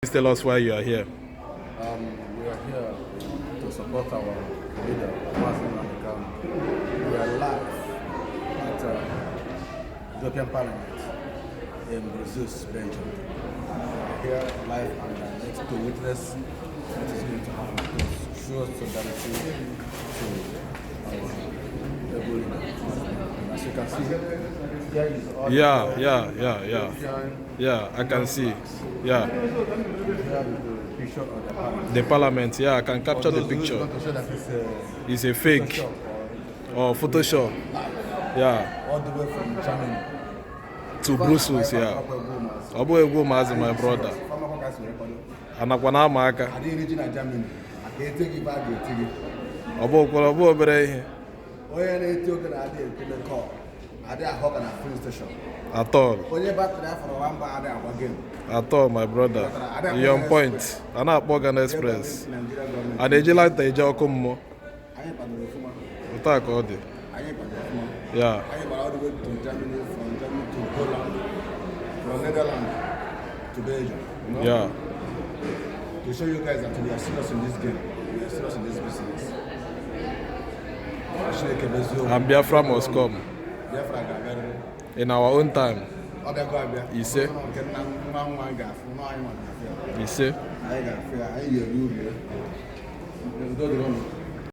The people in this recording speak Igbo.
Please tell us why you are here. We are here to support our leader, Mazi Nnamdi Kanu. We are live at the European Parliament in Brussels, Belgium. We are here live and next to witness what is going to happen, to show solidarity to our able leader. As you can see, here is all Yeah, I can see. Yeah. Picture of the parliament. The parliament, yeah, I can capture the picture. It's a fake or Photoshop. Yeah. All the way from Germany to Brussels, yeah. Obo Ego Mazi, my brother. Anakwana Amaka. I didn't reach in Germany. I can't take it back. Obo Bere. Oh, yeah, they took it. I did the call. I did a hawk and a filling station. At all. Only back there for one bar again. At all, my brother. You're on point. I'm not Morgan Express. And the Jilant is Jokomo. Yeah. I am all the way to Germany, from Germany to Holland, from Netherlands to Belgium. You know? Yeah. To show you guys that we are serious in this game. We are serious in this business. And Biafra must come. In our own time. You say? You say?